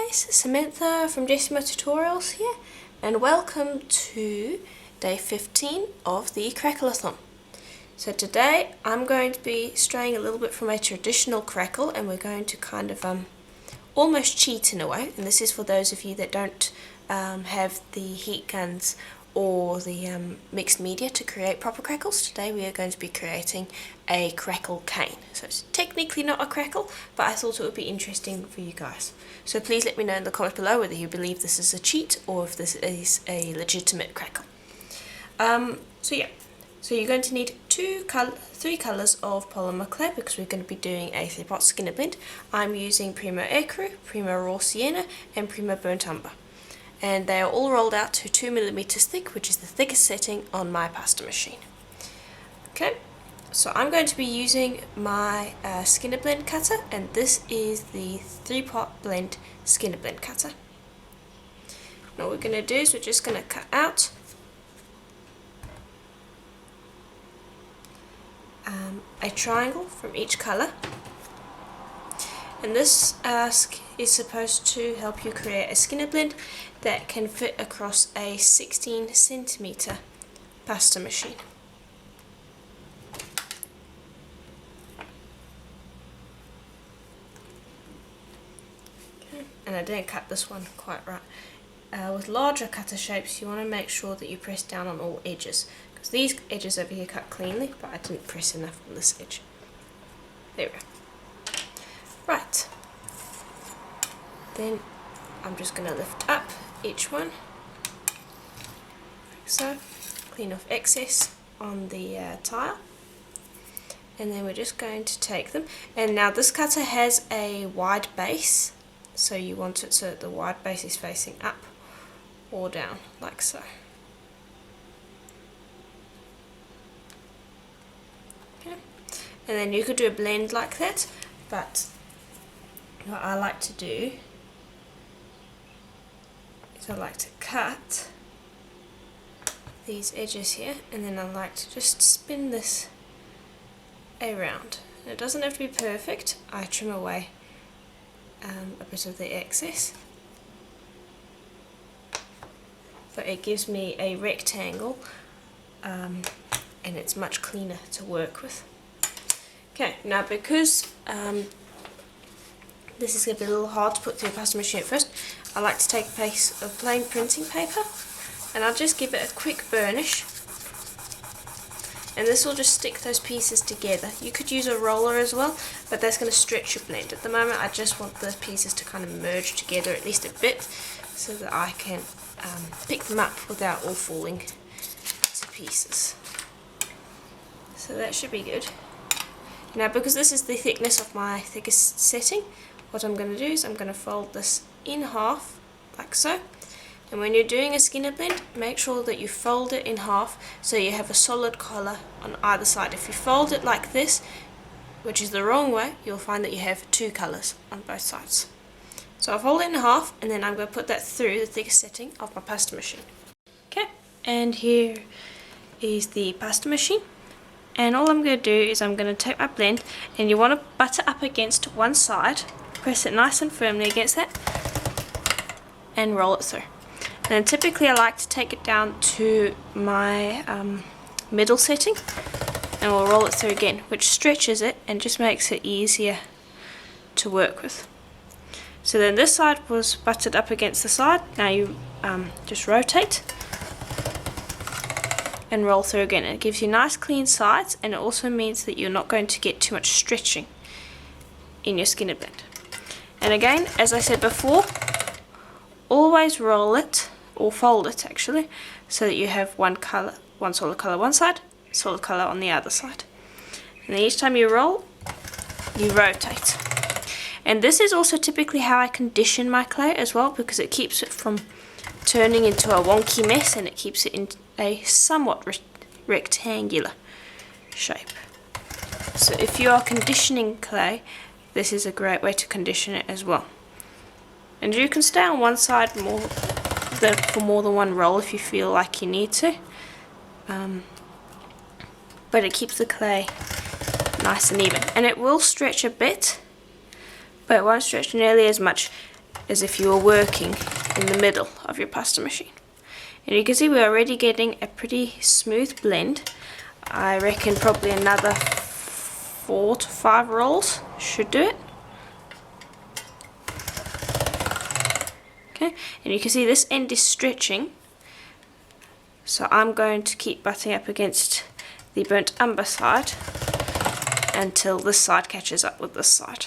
guys, Samantha from Jessama Tutorials here, and welcome to day 15 of the Cracklathon. So today I'm going to be straying a little bit from a traditional crackle, and we're going to kind of almost cheat in a way, and this is for those of you that don't have the heat guns or the mixed media to create proper crackles. Today we are going to be creating a crackle cane. So it's technically not a crackle, but I thought it would be interesting for you guys. So please let me know in the comments below whether you believe this is a cheat or if this is a legitimate crackle. So you're going to need three colours of polymer clay because we're going to be doing a 3-part skinner blend. I'm using Primo Ecru, Primo Raw Sienna and Primo Burnt Umber. And they are all rolled out to 2mm thick, which is the thickest setting on my pasta machine. Okay, so I'm going to be using my skinner blend cutter, and this is the 3-part blend skinner blend cutter. Now what we're going to do is we're just going to cut out a triangle from each colour, and this is supposed to help you create a skinner blend that can fit across a 16cm pasta machine. Okay. And I didn't cut this one quite right. With larger cutter shapes you want to make sure that you press down on all edges, because these edges over here cut cleanly, but I didn't press enough on this edge. There we go. Right. Then I'm just going to lift up each one, like so, clean off excess on the tile, and then we're just going to take them. And now this cutter has a wide base, so you want it so that the wide base is facing up or down, like so. Okay. And then you could do a blend like that, but what I like to do is I like to cut these edges here, and then I like to just spin this around. And it doesn't have to be perfect. I trim away a bit of the excess, but it gives me a rectangle and it's much cleaner to work with. Okay, now because this is going to be a little hard to put through a pasta machine at first, I like to take a piece of plain printing paper and I'll just give it a quick burnish, and this will just stick those pieces together. You could use a roller as well, but that's going to stretch your blend. At the moment I just want the pieces to kind of merge together at least a bit so that I can pick them up without all falling to pieces. So that should be good. Now because this is the thickness of my thickest setting, what I'm going to do is I'm going to fold this in half, like so. And when you're doing a skinner blend, make sure that you fold it in half so you have a solid colour on either side. If you fold it like this, which is the wrong way, you'll find that you have two colours on both sides. So I'll fold it in half, and then I'm going to put that through the thickest setting of my pasta machine. Okay, and here is the pasta machine. And all I'm going to do is I'm going to take my blend, and you want to butt it up against one side, press it nice and firmly against that, and roll it through. And then typically I like to take it down to my middle setting, and we'll roll it through again, which stretches it and just makes it easier to work with. So then this side was butted up against the side. Now you just rotate and roll through again. It gives you nice clean sides, and it also means that you're not going to get too much stretching in your skinner blend. And again, as I said before, always roll it, or fold it actually, so that you have one solid colour one side, solid colour on the other side. And then each time you roll, you rotate. And this is also typically how I condition my clay as well, because it keeps it from turning into a wonky mess, and it keeps it in a somewhat rectangular shape. So if you are conditioning clay, this is a great way to condition it as well. And you can stay on one side for more than one roll if you feel like you need to, but it keeps the clay nice and even. And it will stretch a bit, but it won't stretch nearly as much as if you were working in the middle of your pasta machine. And you can see we're already getting a pretty smooth blend. I reckon probably another 4 to 5 rolls should do it. Okay, and you can see this end is stretching, so I'm going to keep butting up against the burnt umber side until this side catches up with this side.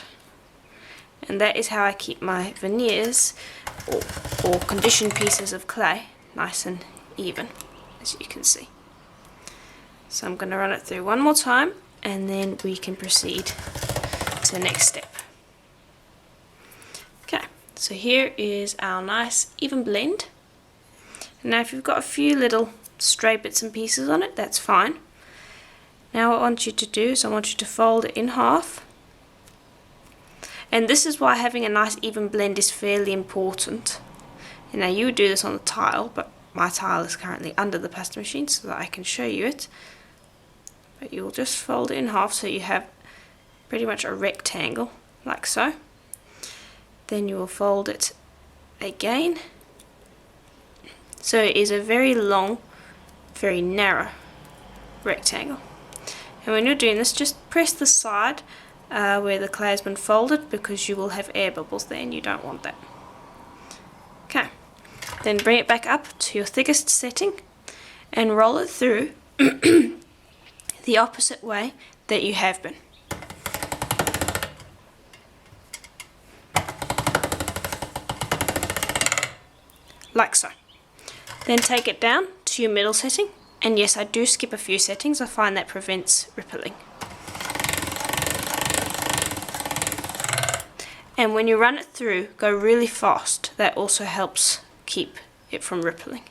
And that is how I keep my veneers or conditioned pieces of clay nice and even, as you can see. So I'm going to run it through one more time and then we can proceed to the next step. Okay, so here is our nice even blend. And now if you've got a few little stray bits and pieces on it, that's fine. Now what I want you to do is I want you to fold it in half. And this is why having a nice even blend is fairly important. And now you would do this on the tile, but my tile is currently under the pasta machine so that I can show you it. But you'll just fold it in half so you have pretty much a rectangle, like so. Then you will fold it again. So it is a very long, very narrow rectangle. And when you're doing this, just press the side where the clay has been folded, because you will have air bubbles there and you don't want that. Okay, then bring it back up to your thickest setting and roll it through the opposite way that you have been. Like so. Then take it down to your middle setting, and yes, I do skip a few settings, I find that prevents rippling. And when you run it through, go really fast, that also helps keep it from rippling.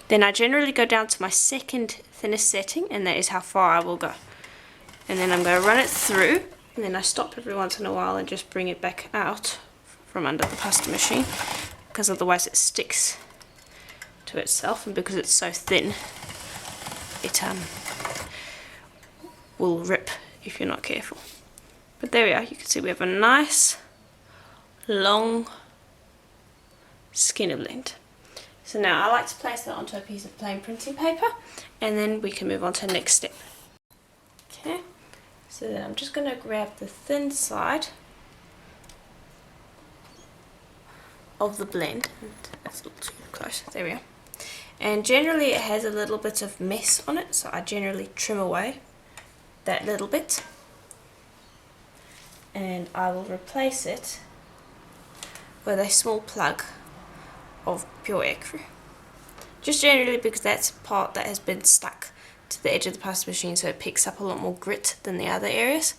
Then I generally go down to my second thinnest setting, and that is how far I will go. And then I'm going to run it through, and then I stop every once in a while and just bring it back out from under the pasta machine, because otherwise it sticks to itself, and because it's so thin, it will rip if you're not careful. But there we are, you can see we have a nice long skinner blend. So now I like to place that onto a piece of plain printing paper, and then we can move on to the next step. Okay, so then I'm just going to grab the thin side of the blend. That's a little too close, there we are. And generally it has a little bit of mess on it, so I generally trim away that little bit, and I will replace it with a small plug of pure ecru. Just generally because that's a part that has been stuck to the edge of the pasta machine, so it picks up a lot more grit than the other areas.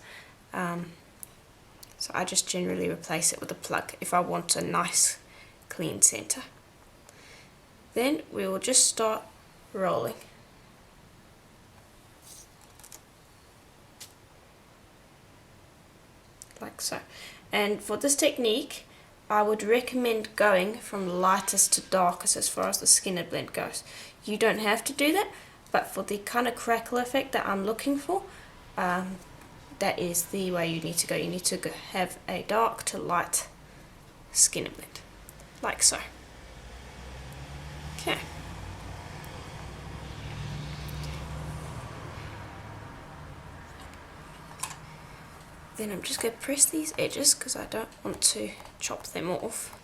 So I just generally replace it with a plug if I want a nice clean center. Then we will just start rolling. Like so. And for this technique, I would recommend going from lightest to darkest as far as the skinner blend goes. You don't have to do that, but for the kind of crackle effect that I'm looking for, that is the way you need to go. You need to have a dark to light skinner blend, like so. Okay. Then I'm just going to press these edges because I don't want to chop them off.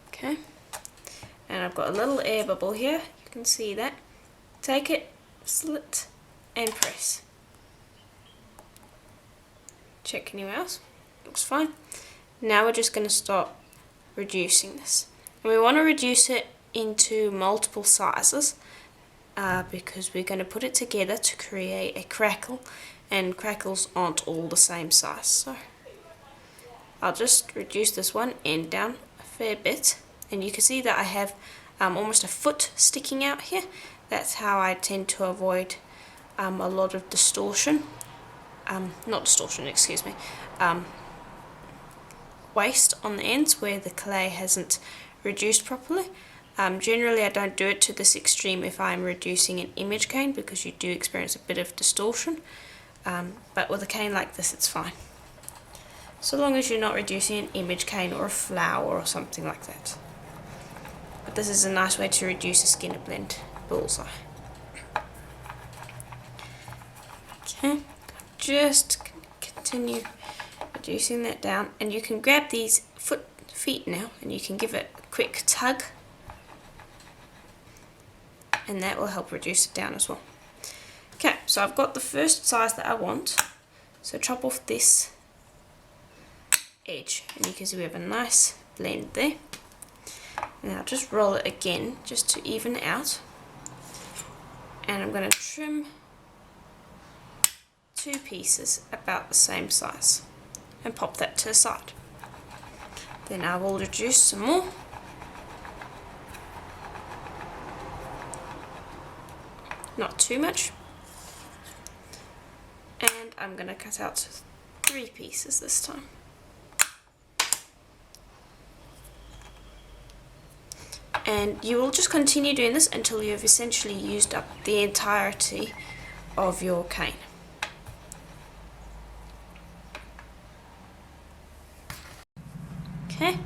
Okay, and I've got a little air bubble here, you can see that. Take it, slit and press. Check anywhere else, looks fine. Now we're just going to start reducing this. And we want to reduce it into multiple sizes. Because we're going to put it together to create a crackle, and crackles aren't all the same size. So I'll just reduce this one end down a fair bit, and you can see that I have almost a foot sticking out here. That's how I tend to avoid a lot of distortion, not distortion, excuse me, waste on the ends where the clay hasn't reduced properly. Generally I don't do it to this extreme if I'm reducing an image cane, because you do experience a bit of distortion, but with a cane like this it's fine. So long as you're not reducing an image cane or a flower or something like that. But this is a nice way to reduce a skinner blend bullseye. Okay, just continue reducing that down, and you can grab these feet now and you can give it a quick tug, and that will help reduce it down as well. Okay, so I've got the first size that I want, so chop off this edge, and you can see we have a nice blend there. Now just roll it again just to even it out, and I'm going to trim 2 pieces about the same size and pop that to the side. Then I will reduce some more, not too much, and I'm going to cut out 3 pieces this time. And you will just continue doing this until you've essentially used up the entirety of your cane. Okay,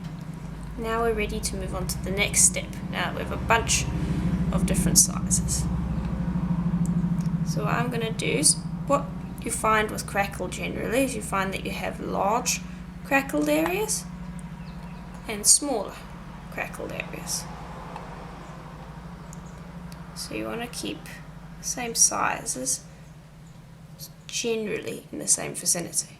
now we're ready to move on to the next step. Now we have a bunch of different sizes. So what I'm going to do is, what you find with crackle generally is you find that you have large crackled areas and smaller crackled areas. So you want to keep the same sizes generally in the same vicinity.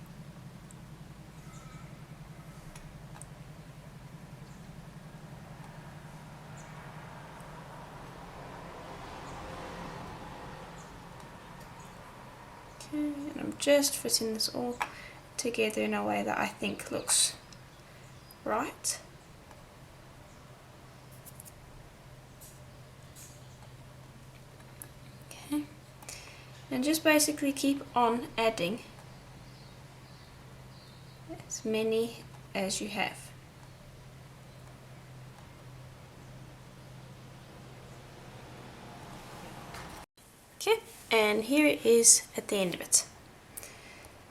Okay, and I'm just fitting this all together in a way that I think looks right. Okay, and just basically keep on adding as many as you have. Okay, and here it is at the end of it.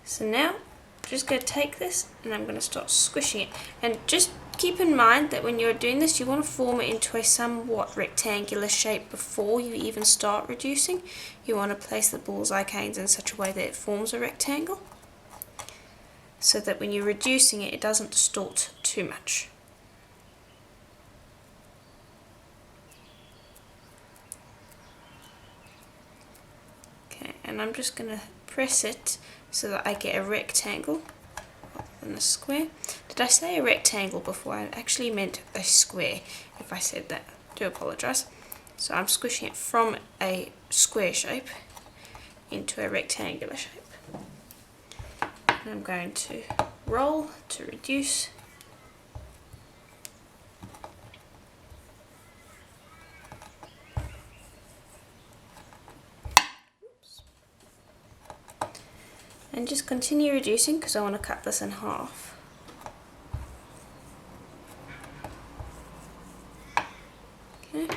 So now I'm just going to take this and I'm going to start squishing it, and just keep in mind that when you're doing this you want to form it into a somewhat rectangular shape before you even start reducing. You want to place the bullseye canes in such a way that it forms a rectangle, so that when you're reducing it, it doesn't distort too much. Okay, and I'm just going to press it so that I get a rectangle rather than a square. Did I say a rectangle before? I actually meant a square. If I said that, I do apologise. So I'm squishing it from a square shape into a rectangular shape. And I'm going to roll to reduce. And just continue reducing because I want to cut this in half. Okay,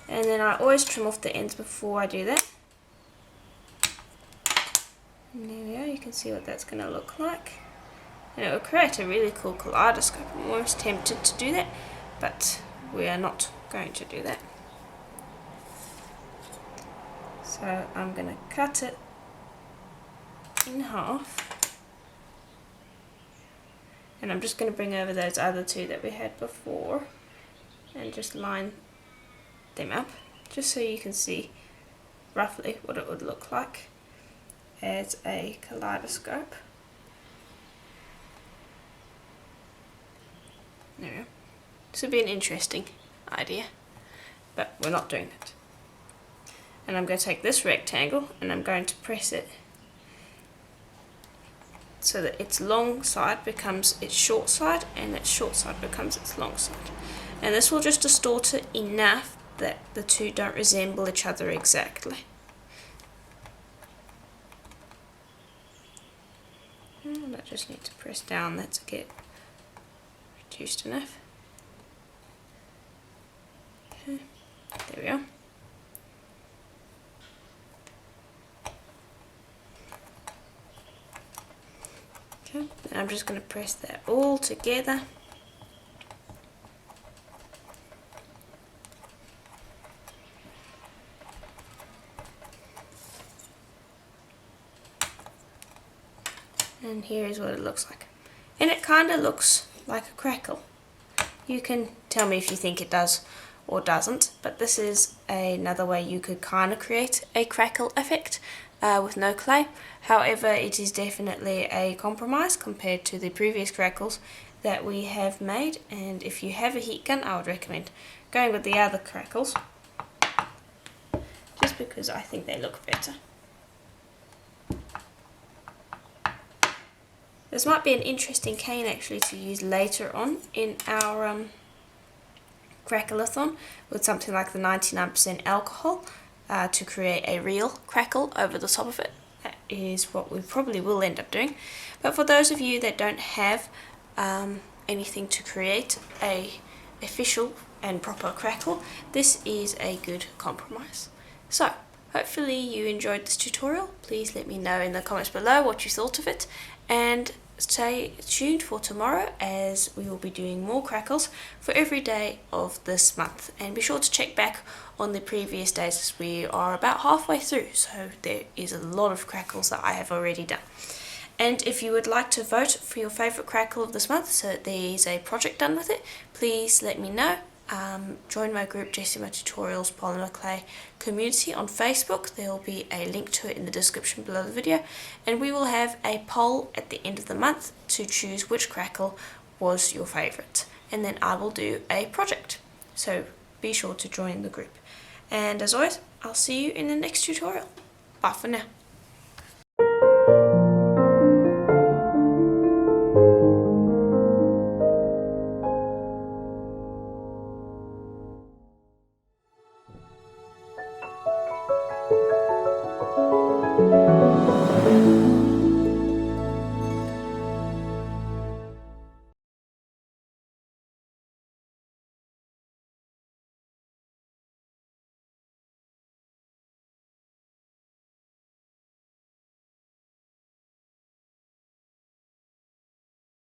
and then I always trim off the ends before I do that. And there we are, you can see what that's going to look like. And it will create a really cool kaleidoscope. I'm almost tempted to do that, but we are not going to do that. So I'm going to cut it in half, and I'm just going to bring over those other 2 that we had before and just line them up, just so you can see roughly what it would look like as a kaleidoscope. There we go. This would be an interesting idea, but we're not doing that. And I'm going to take this rectangle and I'm going to press it so that its long side becomes its short side and its short side becomes its long side. And this will just distort it enough that the 2 don't resemble each other exactly. And I just need to press down that to get reduced enough. There we are. Okay, and I'm just going to press that all together. And here is what it looks like. And it kind of looks like a crackle. You can tell me if you think it does or doesn't, but this is another way you could kind of create a crackle effect with no clay. However, it is definitely a compromise compared to the previous crackles that we have made, and if you have a heat gun, I would recommend going with the other crackles just because I think they look better. This might be an interesting cane actually to use later on in our Cracklathon with something like the 99% alcohol to create a real crackle over the top of it. That is what we probably will end up doing. But for those of you that don't have anything to create a official and proper crackle, this is a good compromise. So hopefully you enjoyed this tutorial. Please let me know in the comments below what you thought of it, and stay tuned for tomorrow as we will be doing more crackles for every day of this month. And be sure to check back on the previous days as we are about halfway through, so there is a lot of crackles that I have already done. And if you would like to vote for your favourite crackle of this month so that there is a project done with it, please let me know. Join my group Jessama Tutorials Polymer Clay community on Facebook. There will be a link to it in the description below the video, and we will have a poll at the end of the month to choose which crackle was your favourite, and then I will do a project, so be sure to join the group. And as always, I'll see you in the next tutorial. Bye for now.